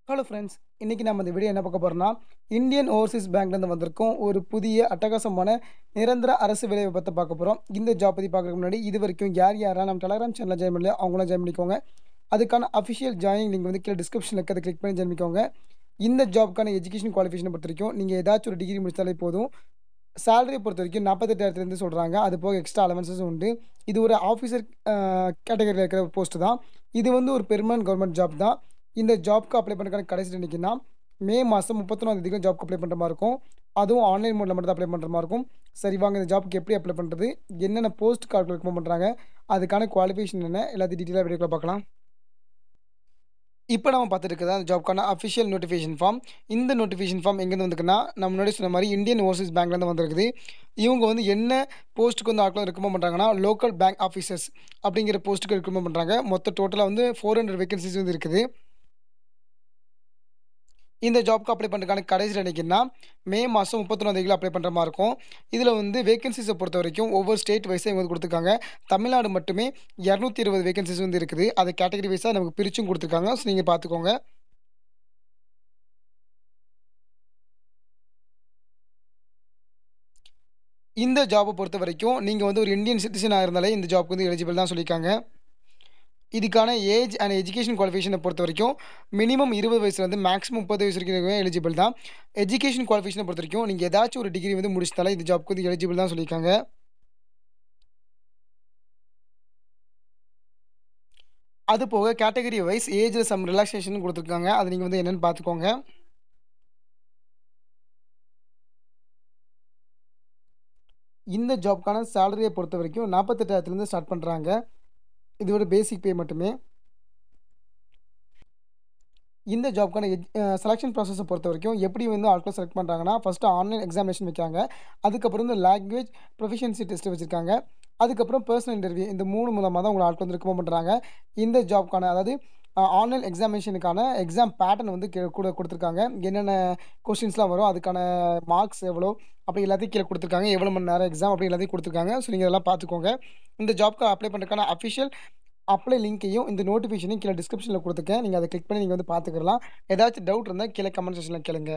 Hello friends. இன்னைக்கு நம்ம இந்த வீடியோ என்ன பார்க்க போறோம்னா, இந்தியன் ஓவர்சீஸ் பேங்க்லேருந்து வந்திருக்கும் ஒரு புதிய அட்டகாசமான நிரந்தர அரசு வேலைவாய்ப்ப பத்தி பார்க்க போறோம். இந்த ஜாப் பத்தி பார்க்கறதுக்கு முன்னாடி, இதுவரைக்கும் யாரெல்லாம் நம்ம டெலகிராம் சேனல்ல ஜாயின் பண்ணலையோ அவங்களாம் ஜாயின் பண்ணிக்கோங்க. அதுக்கான அஃபிஷியல் ஜாயினிங் லிங்க் வந்து கீழ டிஸ்கிரிப்ஷன்ல இருக்கு. அத கிளிக் பண்ணி ஜாயின் பண்ணிக்கோங்க. இந்த ஜாப்க்கான எஜுகேஷன் குவாலிஃபிகேஷன பொறுத்தவரைக்கும், நீங்க ஏதாச்சும் ஒரு டிகிரி முடிச்சாலே போதும். சேலரிய பொறுத்தவரைக்கும் 48,000 சொல்றாங்க. அது போக எக்ஸ்ட்ரா அலவன்ஸஸும் உண்டு. இது ஒரு ஆஃபீசர் கேட்டகரியில இருக்கிற ஒரு போஸ்ட் தான். இது வந்து ஒரு பெர்மனன்ட் கவர்ன்மெண்ட் ஜாப் தான். இந்த ஜாப்க்கு அப்ளை பண்ணுறதுக்கான கடைசி டேட் என்னைக்குன்னா, மே மாசம் 31ஆம் ஜாப்க்கு அப்ளை பண்ற மாரி இருக்கும். அதுவும் ஆன்லைன் மோட்ல மட்டும் தான் அப்ளை பண்ற மாரி இருக்கும். சரி வாங்க இந்த ஜாப்க்கு எப்படி அப்ளை பண்றது? என்னென்ன போஸ்ட்க்கு அப்ளை பண்றாங்க? அதுக்கான குவாலிஃபிகேஷன் என்ன? எல்லாத்தையும் டீட்டெயிலா வீடியோக்குள்ள பார்க்கலாம். இப்ப நம்ம பார்த்துட்டு இருக்கிறது அந்த ஜாப்க்கான அஃபிஷியல் நோட்டிஃபிகேஷன் ஃபார்ம். இந்த நோட்டிஃபிகேஷன் ஃபார்ம் எங்கேருந்து வந்திருக்குன்னா, நம்ம முன்னாடி சொன்ன மாரி இந்தியன் ஓவர்சீஸ் பேங்க்லேருந்து வந்திருக்குது. இவங்க வந்து என்ன போஸ்ட்டுக்கு வந்து ஆட்கள ரெக்கமெண்ட் பண்றாங்கன்னா, லோக்கல் பேங்க் ஆஃபீசர்ஸ் அப்படிங்கிற போஸ்ட்டுக்கு ரெக்கமெண்ட் பண்றாங்க. மொத்த டோட்டலா வந்து 400 வேக்கன்ஸீஸ் வந்து இருக்குது. இந்த ஜாப்க்கு அப்ளை பண்ணுறதுக்கான கடைசி டேட் என்னைக்குன்னா, மே மாசம் 31ஆம் அப்ளை பண்ற மாரி இருக்கும். இதில வந்து வேக்கன்ஸீஸ பொறுத்தவரைக்கும் ஒவ்வொரு ஸ்டேட் வைஸா இவங்க வந்து குடுத்துருக்காங்க. தமிழ்நாடு மட்டுமே 220 வேக்கன்ஸீஸ் வந்து இருக்குது. அத கேட்டகரி வைஸா நமக்கு பிரிச்சும் குடுத்துருக்காங்க. ஸோ நீங்க பார்த்துக்கோங்க. இந்த ஜாப்ப பொறுத்தவரைக்கும், நீங்க வந்து ஒரு இந்தியன் சிட்டிசனா இருந்தாலே இந்த ஜாப்க்கு வந்து எலிஜிபிள் தான் சொல்லியிருக்காங்க. இதுக்கான ஏஜ் அண்ட் எஜுகேஷன் குவாலிஃபிகேஷன பொறுத்தவரைக்கும், மினிமம் 20 வயசுலேருந்து மேக்ஸிமம் 30 வயசு வரைக்கும் இருக்கவங்க எலிஜிபிள் தான். எஜுகேஷன் குவாலிஃபிகேஷன பொறுத்தவரைக்கும், நீங்க ஏதாச்சும் ஒரு டிகிரி வந்து முடிச்சிட்டாலே இந்த ஜாப்க்கு வந்து எலிஜிபிள் தான் சொல்லியிருக்காங்க. அது போக கேட்டகரி வைஸ் ஏஜ்ல சம் ரிலாக்சேஷன் குடுத்துருக்காங்க. அது நீங்க வந்து என்னன்னு பார்த்துக்கோங்க. இந்த ஜாப்க்கான சேலரிய பொறுத்தவரைக்கும் 48,000 ஸ்டார்ட் பண்றாங்க. இது ஒரு பேசிக் பே மட்டுமே. இந்த ஜாப்க்கான செலக்ஷன் ப்ராசஸ பொறுத்தவரைக்கும் எப்படி வந்து ஆட்கள செலக்ட் பண்றாங்கன்னா, ஃபர்ஸ்ட்டு ஆன்லைன் எக்ஸாமினேஷன் வைக்கிறாங்க. அதுக்கப்புறம் வந்து லாங்குவேஜ் ப்ரொஃபிஷியன்சி டெஸ்ட் வச்சிருக்காங்க. அதுக்கப்புறம் பெர்சனல் இன்டர்வியூ இந்த 3 மூலமா தான் உங்கள ஆட்கள் வந்து ரெக்கமெண்ட் பண்றாங்க. இந்த ஜாப்க்கான அதாவது ஆன்லைன் எக்ஸாமினேஷனுக்கான எக்ஸாம் பேட்டர்ன் வந்து கூட குடுத்துருக்காங்க. என்னென்ன கொஸ்டின்ஸ்லாம் வரும், அதுக்கான மார்க்ஸ் எவ்வளோ, அப்படி எல்லாத்தையும் கீழ குடுத்துருக்காங்க. எவ்வளோ மணி நேரம் எக்ஸாம் அப்படி எல்லாத்தையும் குடுத்துருக்காங்க. ஸோ நீங்க இதெல்லாம் பார்த்துக்கோங்க. இந்த ஜாப்க்கு அப்ளை பண்றதுக்கான அஃபிஷியல் அப்ளை லிங்க்கையும், இந்த நோட்டிஃபிகேஷனையும் கீழ டிஸ்கிரிப்ஷன்ல குடுத்துருக்கேன். நீங்க அத கிளிக் பண்ணி நீங்க வந்து பார்த்துக்கலாம். ஏதாச்சும் டவுட் இருந்தா கீழ கமெண்ட் செக்ஷன்ல கேளுங்க.